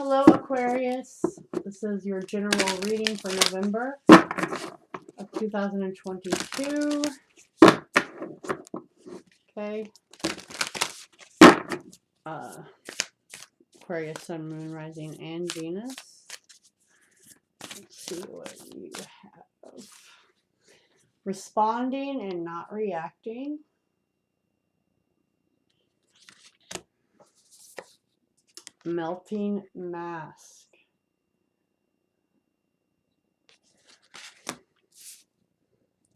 Hello, Aquarius. This is your general reading for November of 2022. Okay. Aquarius, Sun, Moon, Rising, and Venus. Let's see what you have. Responding and not reacting. Melting mask.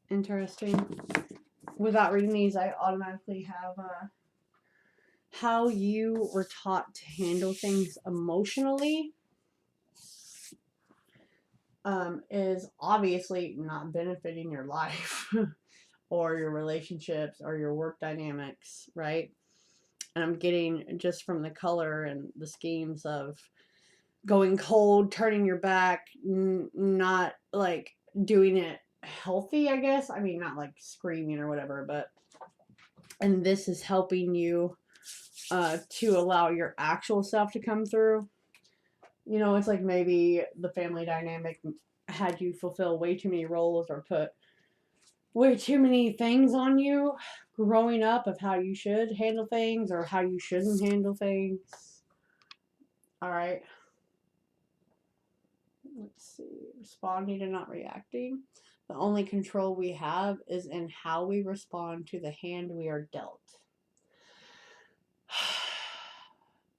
Interesting. Without reading these, I automatically have how you were taught to handle things emotionally is obviously not benefiting your life or your relationships or your work dynamics, right? And I'm getting just from the color and the schemes of going cold, turning your back, not like doing it healthy, I guess. I mean, not like screaming or whatever, but, and this is helping you to allow your actual self to come through. You know, it's like maybe the family dynamic had you fulfill way too many roles or put way too many things on you growing up of how you should handle things or how you shouldn't handle things. All right. Let's see. Responding and not reacting. The only control we have is in how we respond to the hand we are dealt.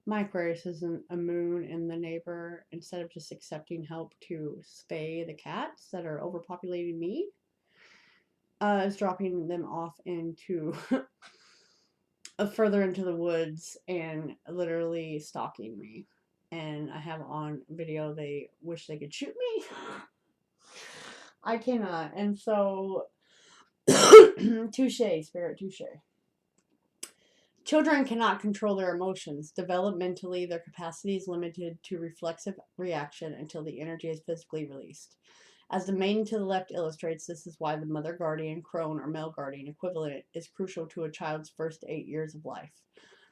My Aquarius isn't a moon in the neighbor. Instead of just accepting help to spay the cats that are overpopulating me, is dropping them off into further into the woods and literally stalking me. And I have on video they wish they could shoot me. I cannot. And so, touche, spirit, touche. Children cannot control their emotions. Developmentally, their capacity is limited to reflexive reaction until the energy is physically released. As the maiden to the left illustrates, this is why the mother guardian, crone, or male guardian equivalent is crucial to a child's first 8 years of life.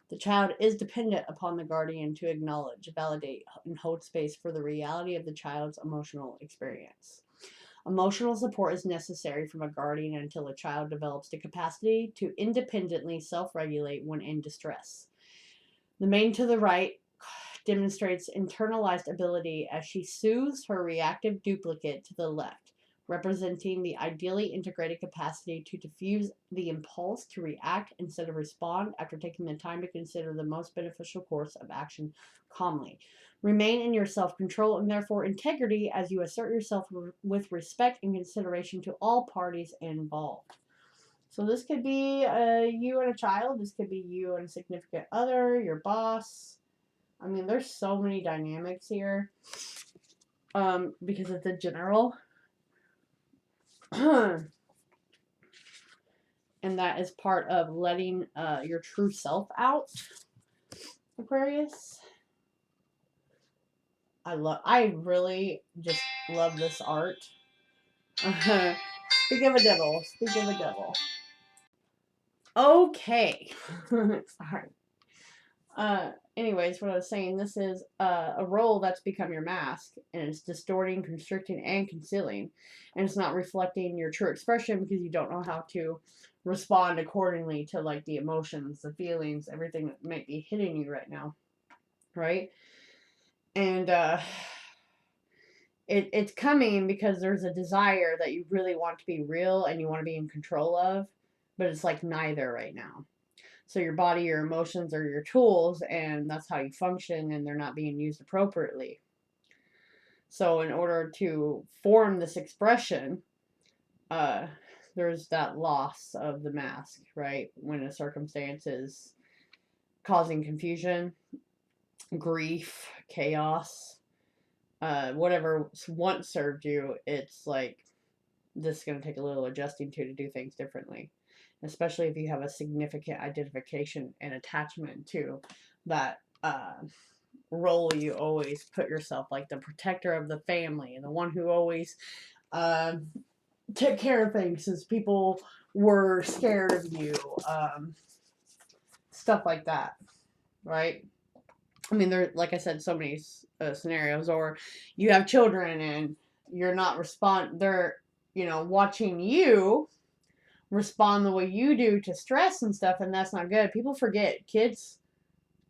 The child is dependent upon the guardian to acknowledge, validate, and hold space for the reality of the child's emotional experience. Emotional support is necessary from a guardian until a child develops the capacity to independently self-regulate when in distress. The maiden to the right demonstrates internalized ability as she soothes her reactive duplicate to the left, representing the ideally integrated capacity to diffuse the impulse to react instead of respond after taking the time to consider the most beneficial course of action calmly. Remain in your self-control and therefore integrity as you assert yourself with respect and consideration to all parties involved. So this could be you and a child. This could be you and a significant other, your boss. I mean, there's so many dynamics here because it's a general. And that is part of letting your true self out, Aquarius. I really just love this art. Speak of a devil. Speak of a devil. Okay. Sorry. Anyways, what I was saying, this is a role that's become your mask, and it's distorting, constricting, and concealing, and it's not reflecting your true expression because you don't know how to respond accordingly to like the emotions, the feelings, everything that might be hitting you right now, right? And it's coming because there's a desire that you really want to be real and you want to be in control of, but it's like neither right now. So your body, your emotions are your tools, and that's how you function, and they're not being used appropriately. So in order to form this expression, there's that loss of the mask, right? When a circumstance is causing confusion, grief, chaos, whatever once served you, it's like this is going to take a little adjusting to do things differently. Especially if you have a significant identification and attachment to that role you always put yourself, like the protector of the family and the one who always took care of things as people were scared of you, stuff like that, right? I mean, there, like I said, so many scenarios. Or you have children and you're not they're, watching you respond the way you do to stress and stuff, and that's not good. People forget kids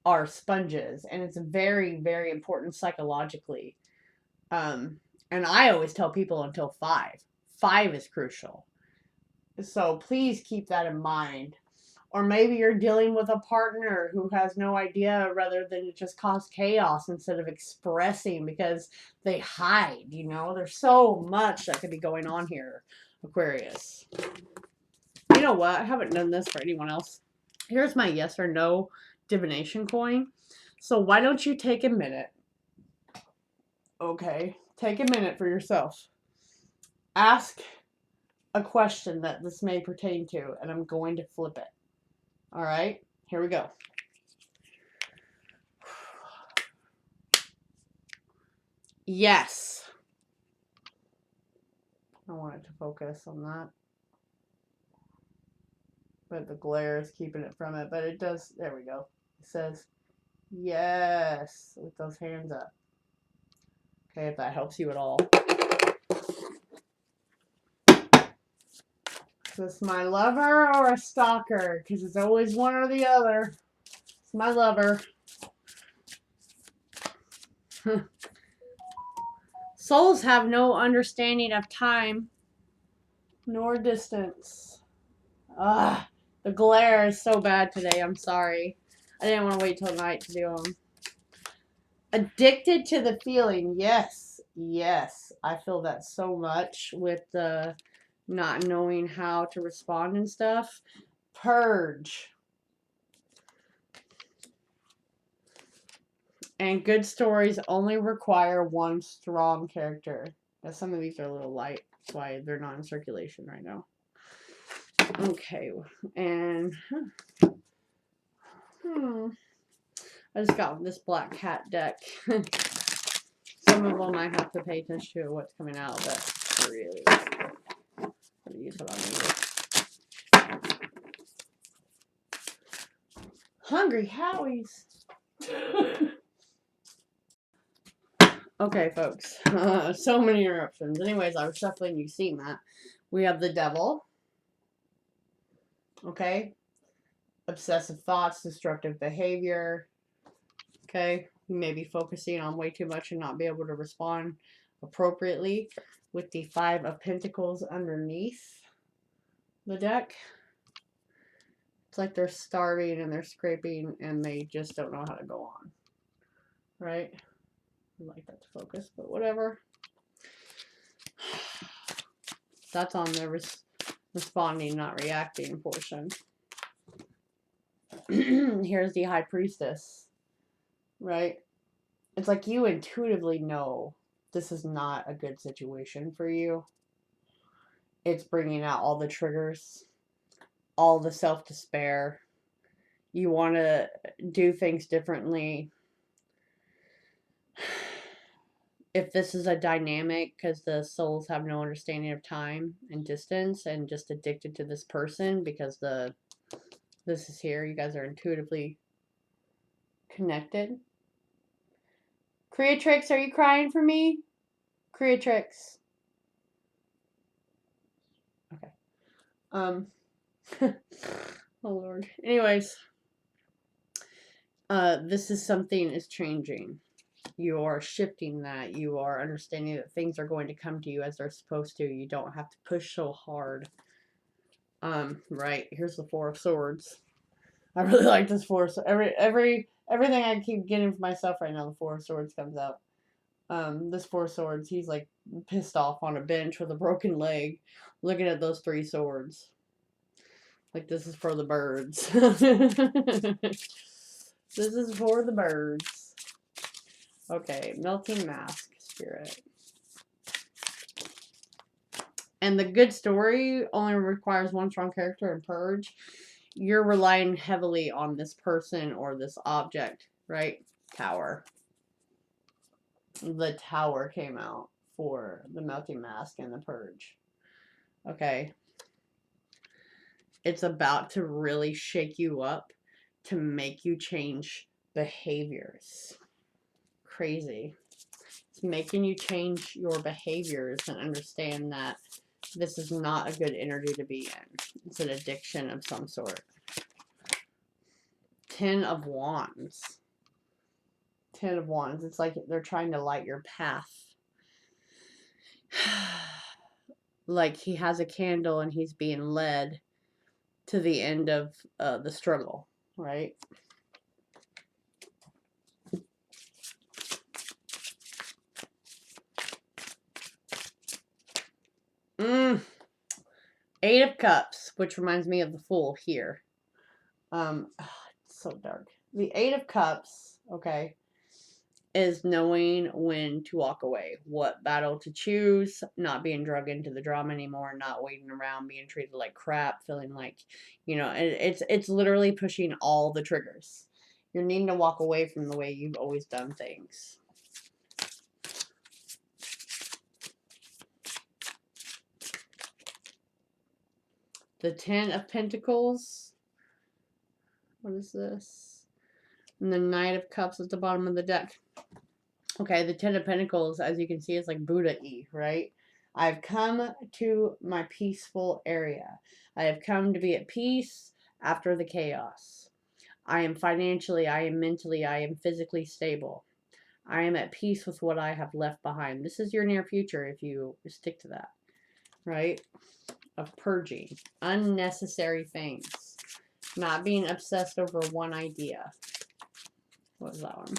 are sponges, and it's very, very important psychologically. And I always tell people until 5. 5 is crucial. So please keep that in mind. Or maybe you're dealing with a partner who has no idea, rather than it just cause chaos instead of expressing because they hide, There's so much that could be going on here, Aquarius. You know what? I haven't done this for anyone else. Here's my yes or no divination coin. So why don't you take a minute? Okay, take a minute for yourself. Ask a question that this may pertain to, and I'm going to flip it. All right, here we go. Yes. I want it to focus on that. But the glare is keeping it from it. But it does. There we go. It says yes with those hands up. Okay, if that helps you at all. Is this my lover or a stalker? Because it's always one or the other. It's my lover. Souls have no understanding of time nor distance. Ah, the glare is so bad today. I'm sorry. I didn't want to wait till night to do them. Addicted to the feeling. Yes. Yes. I feel that so much with the not knowing how to respond and stuff. Purge. And good stories only require one strong character. Now, some of these are a little light. That's why they're not in circulation right now. Okay. And I just got this black cat deck. Some of them I have to pay attention to what's coming out, but really, I'm going to use what I need. Hungry Howies. Okay, folks. So many interruptions. Anyways, I was shuffling. You've seen that. We have the devil. Okay. Obsessive thoughts, destructive behavior. Okay. You may be focusing on way too much and not be able to respond appropriately, with the 5 of Pentacles underneath the deck. It's like they're starving and they're scraping and they just don't know how to go on. Right? I'd like that to focus, but whatever. That's on the responding, not reacting portion. Here's the High Priestess. Right? It's like you intuitively know this is not a good situation for you. It's bringing out all the triggers, all the self-despair. You want to do things differently. If this is a dynamic, because the souls have no understanding of time and distance and just addicted to this person because this is here, you guys are intuitively connected. Creatrix, are you crying for me? Creatrix. Okay. Oh Lord. Anyways, this is something is changing. You are shifting that. You are understanding that things are going to come to you as they're supposed to. You don't have to push so hard. Right. Here's the 4 of Swords. I really like this 4 of Swords. Everything I keep getting for myself right now, the 4 of Swords comes out. This 4 of Swords, he's like pissed off on a bench with a broken leg, looking at those 3 swords. Like, this is for the birds. This is for the birds. Okay, Melting Mask, Spirit. And the good story only requires one strong character in Purge. You're relying heavily on this person or this object, right? Tower. The Tower came out for the Melting Mask and the Purge. Okay. It's about to really shake you up to make you change behaviors. Crazy. It's making you change your behaviors and understand that this is not a good energy to be in. It's an addiction of some sort. 10 of Wands. 10 of Wands. It's like they're trying to light your path. Like he has a candle and he's being led to the end of the struggle, right? Eight of Cups, which reminds me of the Fool here. It's so dark. The Eight of Cups, okay, is knowing when to walk away, what battle to choose, not being drug into the drama anymore, not waiting around, being treated like crap, feeling like, you know, it's literally pushing all the triggers. You're needing to walk away from the way you've always done things. The 10 of Pentacles. What is this? And the Knight of Cups at the bottom of the deck. Okay, the 10 of Pentacles, as you can see, is like Buddha-y, right? I've come to my peaceful area. I have come to be at peace after the chaos. I am financially, I am mentally, I am physically stable. I am at peace with what I have left behind. This is your near future if you stick to that, right? Of purging. Unnecessary things. Not being obsessed over one idea. What was that one?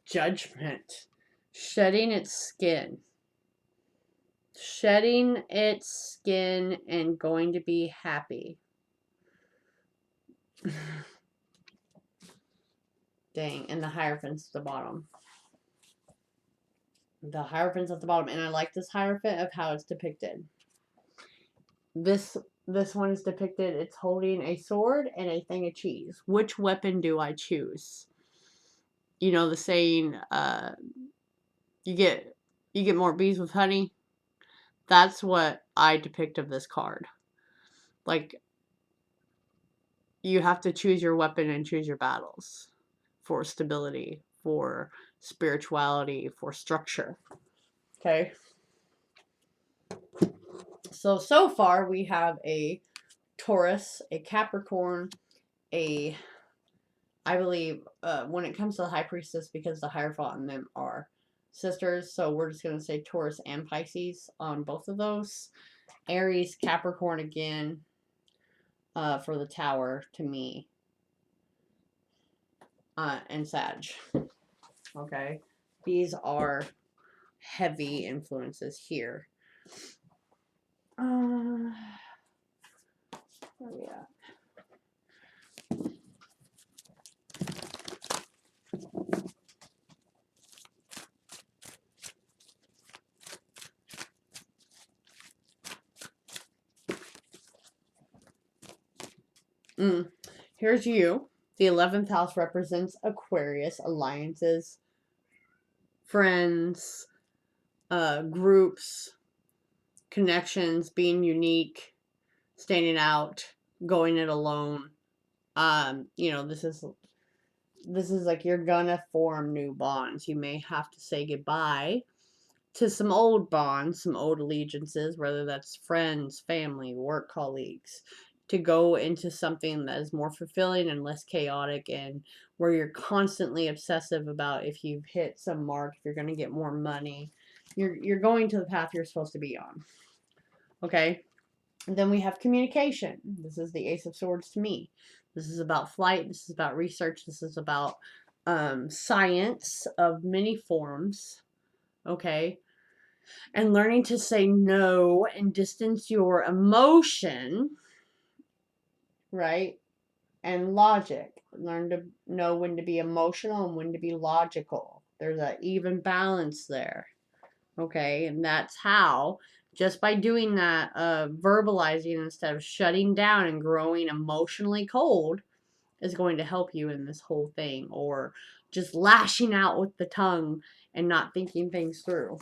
Judgment. Shedding its skin. Shedding its skin and going to be happy. Dang. And the Hierophant's at the bottom. The Hierophant's at the bottom. And I like this Hierophant of how it's depicted. This one is depicted. It's holding a sword and a thing of cheese. Which weapon do I choose? You know the saying, you get more bees with honey. That's what I depict of this card. Like, you have to choose your weapon and choose your battles for stability, for spirituality, for structure. Okay. So far we have a Taurus, a Capricorn, I believe, when it comes to the High Priestess, because the Hierophant and them are sisters, so we're just going to say Taurus and Pisces on both of those. Aries, Capricorn again, for the Tower, to me. And Sag. Okay. These are heavy influences here. Where are we at? Here's you. The 11th house represents Aquarius, alliances, friends, groups, connections, being unique, standing out, going it alone. You know, this is like you're gonna form new bonds. You may have to say goodbye to some old bonds, some old allegiances, whether that's friends, family, work colleagues, to go into something that is more fulfilling and less chaotic, and where you're constantly obsessive about if you've hit some mark, if you're going to get more money. You're going to the path you're supposed to be on. Okay? And then we have communication. This is the Ace of Swords to me. This is about flight. This is about research. This is about science of many forms. Okay? And learning to say no and distance your emotion, right? And logic. Learn to know when to be emotional and when to be logical. There's an even balance there. Okay? And that's how, just by doing that, verbalizing instead of shutting down and growing emotionally cold, is going to help you in this whole thing. Or just lashing out with the tongue and not thinking things through.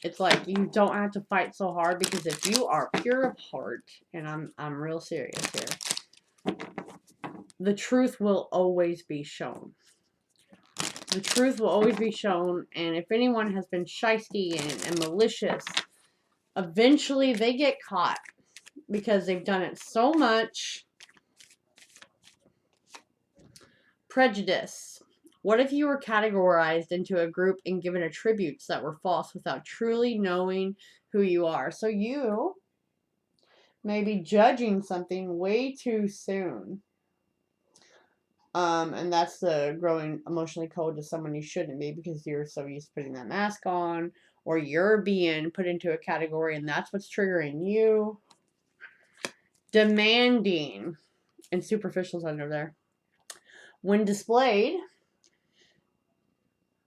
It's like you don't have to fight so hard, because if you are pure of heart, and I'm real serious here, the truth will always be shown. The truth will always be shown, and if anyone has been shysty and malicious, eventually they get caught, because they've done it so much. Prejudice. What if you were categorized into a group and given attributes that were false without truly knowing who you are? So you may be judging something way too soon. And that's the growing emotionally cold to someone you shouldn't be, because you're so used to putting that mask on, or you're being put into a category and that's what's triggering you. Demanding and superficial's under there. When displayed,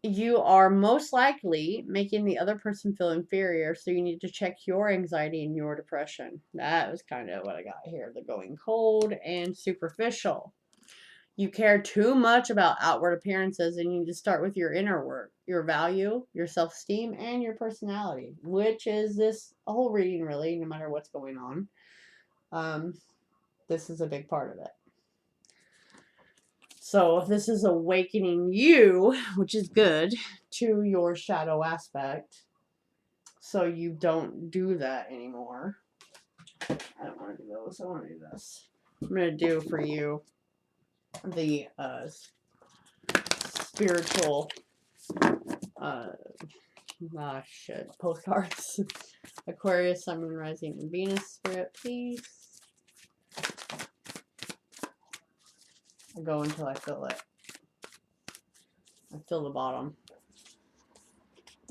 you are most likely making the other person feel inferior, so you need to check your anxiety and your depression. That was kind of what I got here. The going cold and superficial. You care too much about outward appearances, and you need to start with your inner work, your value, your self-esteem, and your personality, which is this whole reading, really, no matter what's going on. This is a big part of it. So this is awakening you, which is good, to your shadow aspect, so you don't do that anymore. I don't want to do those. I want to do this. I'm going to do for you the spiritual postcards. Aquarius, Sun, Moon, Rising, and Venus spirit, please. I'll go until I feel it. I feel the bottom.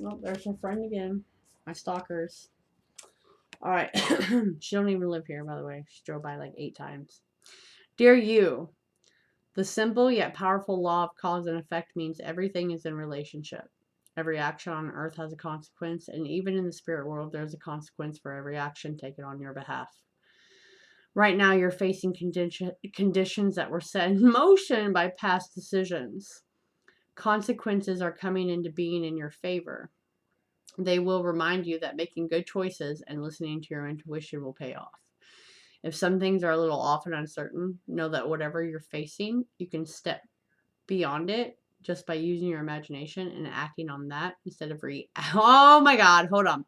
Oh, there's my friend again. My stalkers. Alright. She don't even live here, by the way. She drove by like 8 times. Dear you, the simple yet powerful law of cause and effect means everything is in relationship. Every action on earth has a consequence, and even in the spirit world, there's a consequence for every action taken on your behalf. Right now, you're facing conditions that were set in motion by past decisions. Consequences are coming into being in your favor. They will remind you that making good choices and listening to your intuition will pay off. If some things are a little off and uncertain, know that whatever you're facing, you can step beyond it just by using your imagination and acting on that instead of oh my God, hold on.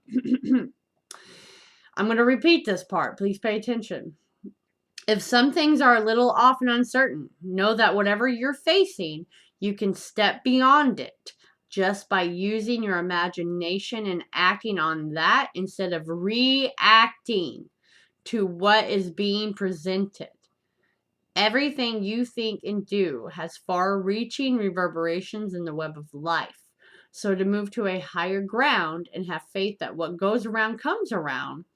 I'm going to repeat this part. Please pay attention. If some things are a little off and uncertain, know that whatever you're facing, you can step beyond it just by using your imagination and acting on that instead of reacting to what is being presented. Everything you think and do has far-reaching reverberations in the web of life. So to move to a higher ground and have faith that what goes around comes around,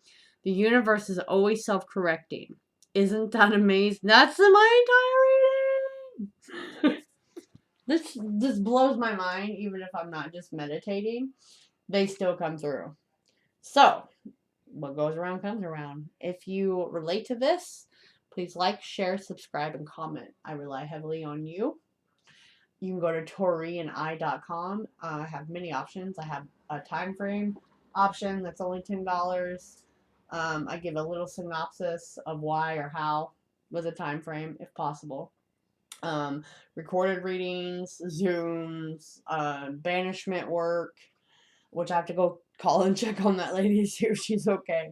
the universe is always self-correcting. Isn't that amazing? That's my entire reading. This blows my mind, even if I'm not just meditating. They still come through. So, what goes around comes around. If you relate to this, please like, share, subscribe, and comment. I rely heavily on you. You can go to Taurean.com. I have many options. I have a time frame option that's only $10. I give a little synopsis of why or how with a time frame, if possible. Recorded readings, Zooms, banishment work, which I have to go call and check on that lady to see if she's okay.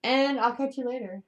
And I'll catch you later.